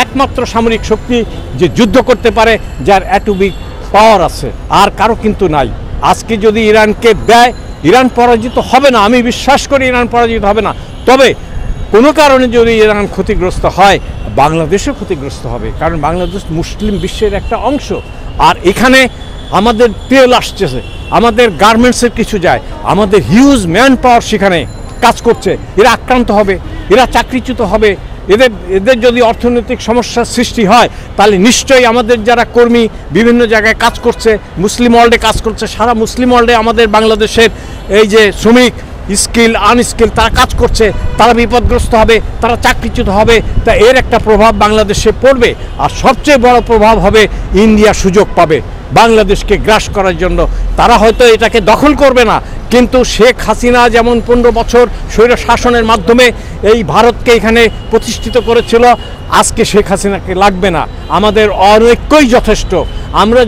একমাত্র সামরিক শক্তি যে যুদ্ধ করতে পারে, যার অ্যাটমিক পাওয়ার আছে, আর কারো কিন্তু নাই। আজকে যদি ইরানকে দেয়, ইরান পরাজিত হবে না, আমি বিশ্বাস করি ইরান পরাজিত হবে না। তবে কোনো কারণে যদি ইরান ক্ষতিগ্রস্ত হয়, বাংলাদেশও ক্ষতিগ্রস্ত হবে, কারণ বাংলাদেশ মুসলিম বিশ্বের একটা অংশ। আর এখানে আমাদের তেল আসছে, আমাদের গার্মেন্টসের কিছু যায়, আমাদের হিউজ ম্যান পাওয়ার সেখানে কাজ করছে। এরা আক্রান্ত হবে, এরা চাকরিচ্যুত হবে। এদের যদি অর্থনৈতিক সমস্যার সৃষ্টি হয়, তাহলে নিশ্চয়ই আমাদের যারা কর্মী বিভিন্ন জায়গায় কাজ করছে, মুসলিম ওয়ার্ল্ডে কাজ করছে, সারা মুসলিম ওয়ার্ল্ডে আমাদের বাংলাদেশের এই যে শ্রমিক, স্কিল আনস্কিল তারা কাজ করছে, তারা বিপদগ্রস্ত হবে, তারা চাকরিচ্যুত হবে। তা এর একটা প্রভাব বাংলাদেশে পড়বে। আর সবচেয়ে বড় প্রভাব হবে, ইন্ডিয়া সুযোগ পাবে বাংলাদেশকে গ্রাস করার জন্য। তারা হয়তো এটাকে দখল করবে না, কিন্তু শেখ হাসিনা যেমন 15 বছর স্বৈর শাসনের মাধ্যমে এই ভারতকে এখানে প্রতিষ্ঠিত করেছিল, আজকে শেখ হাসিনাকে লাগবে না। আমাদের অনৈক্যই যথেষ্ট। আমরা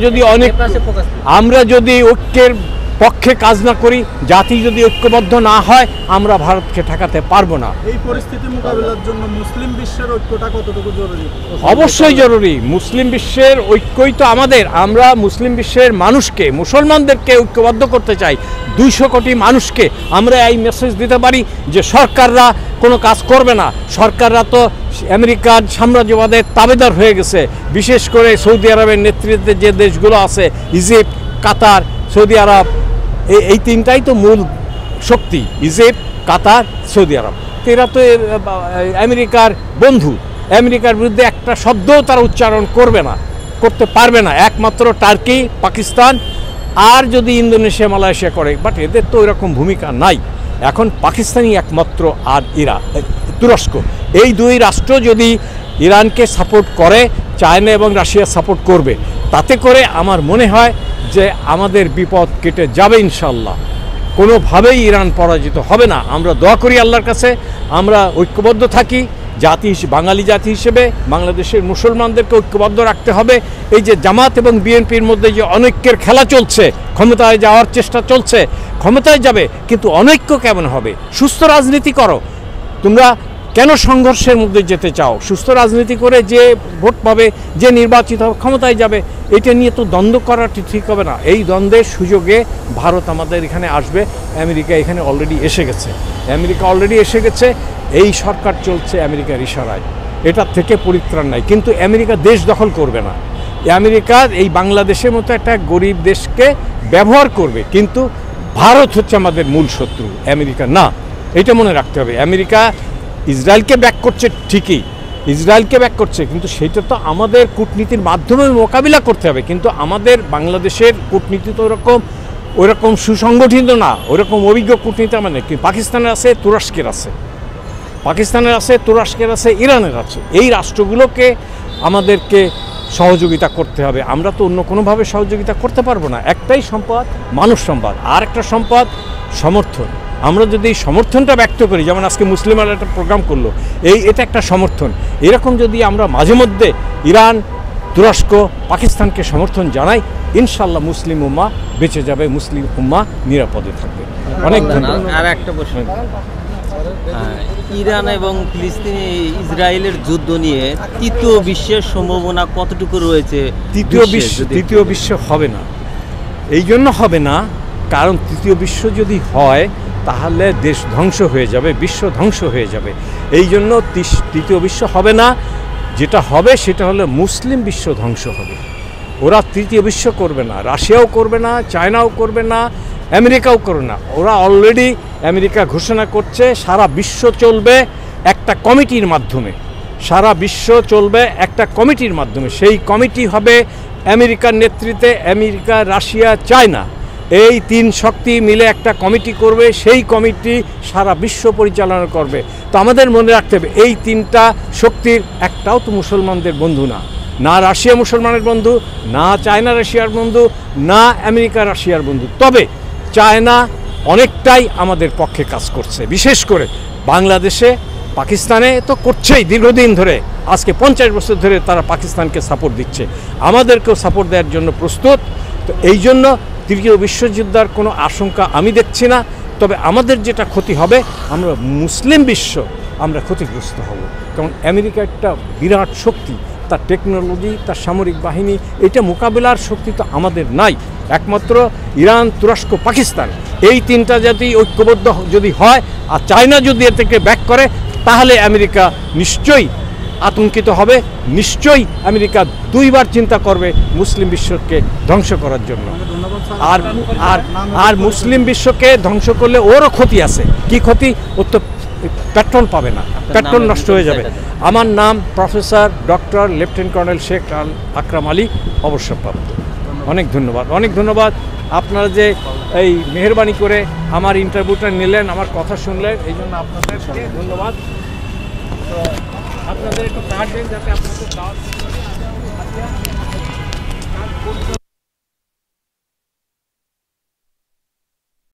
যদি ঐক্যের পক্ষে কাজ না করি, জাতি যদি ঐক্যবদ্ধ না হয়, আমরা ভারতকে ঠেকাতে পারবো না। এই পরিস্থিতি মোকাবিলার জন্য মুসলিম বিশ্বের ঐক্যটা কতটুকু জরুরি? অবশ্যই জরুরি। মুসলিম বিশ্বের ঐক্যই তো আমরা মুসলিম বিশ্বের মানুষকে, মুসলমানদেরকে ঐক্যবদ্ধ করতে চাই। 200 কোটি মানুষকে আমরা এই মেসেজ দিতে পারি যে সরকাররা কোনো কাজ করবে না। সরকাররা তো আমেরিকার সাম্রাজ্যবাদের তাবেদার হয়ে গেছে। বিশেষ করে সৌদি আরবের নেতৃত্বে যে দেশগুলো আছে, ইজিপ্ট, কাতার, সৌদি আরব, এই তিনটাই তো মূল শক্তি, ইজিপ্ট, কাতার, সৌদি আরব। এরা তো আমেরিকার বন্ধু। আমেরিকার বিরুদ্ধে একটা শব্দও তারা উচ্চারণ করতে পারবে না। একমাত্র টার্কি, পাকিস্তান, আর যদি ইন্দোনেশিয়া, মালয়েশিয়া করে, বাট এদের তো এরকম ভূমিকা নাই। এখন পাকিস্তানই একমাত্র, আর তুরস্ক। এই দুই রাষ্ট্র যদি ইরানকে সাপোর্ট করে, চায়না এবং রাশিয়া সাপোর্ট করবে, তাতে করে আমার মনে হয় যে আমাদের বিপদ কেটে যাবে ইনশাল্লাহ। কোনোভাবেই ইরান পরাজিত হবে না। আমরা দোয়া করি আল্লাহর কাছে, আমরা ঐক্যবদ্ধ থাকি। বাঙালি জাতি হিসেবে বাংলাদেশের মুসলমানদেরকে ঐক্যবদ্ধ রাখতে হবে। এই যে জামাত এবং বিএনপির মধ্যে যে অনৈক্যের খেলা চলছে, ক্ষমতায় যাওয়ার চেষ্টা চলছে, ক্ষমতায় যাবে, কিন্তু অনৈক্য কেমন হবে? সুস্থ রাজনীতি করো। তোমরা কেন সংঘর্ষের মধ্যে যেতে চাও? সুস্থ রাজনীতি করে যে ভোট পাবে, যে নির্বাচিত হবে, ক্ষমতায় যাবে, এটা নিয়ে তো দ্বন্দ্ব করাটি ঠিক হবে না। এই দ্বন্দ্বের সুযোগে ভারত আমাদের এখানে আসবে। আমেরিকা এখানে অলরেডি এসে গেছে। এই সরকার চলছে আমেরিকার ইশারায়, এটার থেকে পরিত্রাণ নাই। কিন্তু আমেরিকা দেশ দখল করবে না। আমেরিকা এই বাংলাদেশের মতো একটা গরিব দেশকে ব্যবহার করবে, কিন্তু ভারত হচ্ছে আমাদের মূল শত্রু, আমেরিকা না। এটা মনে রাখতে হবে। আমেরিকা ইসরায়েলকে ব্যাক করছে ঠিকই, কিন্তু সেটা তো আমাদের কূটনীতির মাধ্যমে মোকাবিলা করতে হবে। কিন্তু আমাদের বাংলাদেশের কূটনীতি তো ওরকম সুসংগঠিত না, ওরকম অভিজ্ঞ কূটনীতি আমাদের নেই। পাকিস্তানের আছে, তুরস্কের আছে, ইরানের আছে। এই রাষ্ট্রগুলোকে আমাদেরকে সহযোগিতা করতে হবে। আমরা তো অন্য কোনোভাবে সহযোগিতা করতে পারবো না। একটাই সম্পদ, মানুষ সম্পদ। আর একটা সম্পদ সমর্থন। আমরা যদি এই সমর্থনটা ব্যক্ত করি, যেমন আজকে মুসলিমরা একটা প্রোগ্রাম করলো, এটা একটা সমর্থন। এরকম যদি আমরা মাঝে মধ্যে ইরান, তুরস্ক, পাকিস্তানকে সমর্থন জানাই, ইনশাল্লাহ মুসলিম উম্মাহ বেঁচে যাবে, মুসলিম উম্মাহ নিরাপদে থাকবে। অনেক ধন্যবাদ। আর একটা প্রশ্ন, ইরান এবং ফিলিস্তিনি ইসরায়েলের যুদ্ধ নিয়ে তৃতীয় বিশ্বের সম্ভাবনা কতটুকু রয়েছে? তৃতীয় বিশ্ব হবে না। এই জন্য হবে না, কারণ তৃতীয় বিশ্ব যদি হয় তাহলে দেশ ধ্বংস হয়ে যাবে, বিশ্ব ধ্বংস হয়ে যাবে। এই জন্য তৃতীয় বিশ্ব হবে না। যেটা হবে সেটা হলো মুসলিম বিশ্ব ধ্বংস হবে। ওরা তৃতীয় বিশ্ব করবে না, রাশিয়াও করবে না, চায়নাও করবে না, আমেরিকাও করবে না। ওরা অলরেডি আমেরিকা ঘোষণা করছে সারা বিশ্ব চলবে একটা কমিটির মাধ্যমে। সেই কমিটি হবে আমেরিকার নেতৃত্বে, আমেরিকা, রাশিয়া, চায়না, এই তিন শক্তি মিলে একটা কমিটি করবে। সেই কমিটি সারা বিশ্ব পরিচালনা করবে। তো আমাদের মনে রাখতে হবে, এই তিনটা শক্তির একটাও তো মুসলমানদের বন্ধু না। না রাশিয়া মুসলমানের বন্ধু, না চায়না রাশিয়ার বন্ধু, না আমেরিকা রাশিয়ার বন্ধু। তবে চায়না অনেকটাই আমাদের পক্ষে কাজ করছে, বিশেষ করে বাংলাদেশে, পাকিস্তানে তো করছেই দীর্ঘদিন ধরে। আজকে 50 বছর ধরে তারা পাকিস্তানকে সাপোর্ট দিচ্ছে, আমাদেরকেও সাপোর্ট দেওয়ার জন্য প্রস্তুত। তো এই জন্য তৃতীয় বিশ্বযুদ্ধের কোনো আশঙ্কা আমি দেখছি না। তবে আমাদের যেটা ক্ষতি হবে, আমরা মুসলিম বিশ্ব আমরা ক্ষতিগ্রস্ত হব। কারণ আমেরিকা একটা বিরাট শক্তি, তার টেকনোলজি, তার সামরিক বাহিনী, এটা মোকাবেলার শক্তি তো আমাদের নাই। একমাত্র ইরান, তুরস্ক, পাকিস্তান, এই তিনটা জাতি ঐক্যবদ্ধ যদি হয় আর চায়না যদি এর থেকে ব্যাক করে, তাহলে আমেরিকা নিশ্চয়ই আতঙ্কিত হবে, নিশ্চয়ই আমেরিকা দুইবার চিন্তা করবে মুসলিম বিশ্বকে ধ্বংস করার জন্য। ধন্যবাদ স্যার। আর আর আর মুসলিম বিশ্বকে ধ্বংস করলে ওরও ক্ষতি আছে। কি ক্ষতি? ওর তো পেট্রোল পাবে না, পেট্রোল নষ্ট হয়ে যাবে। আমার নাম professor doctor lieutenant colonel Sheikh Akram Ali, অবসরপ্রাপ্ত। অনেক ধন্যবাদ, অনেক ধন্যবাদ। আপনারা যে এই মেহেরবানি করে আমার ইন্টারভিউটা নিলেন, আমার কথা শুনলেন, এই জন্য আপনাদেরকে ধন্যবাদ। তো আপনাদের একটু কার্ড দেন যাতে আপনাদের দাওয়াত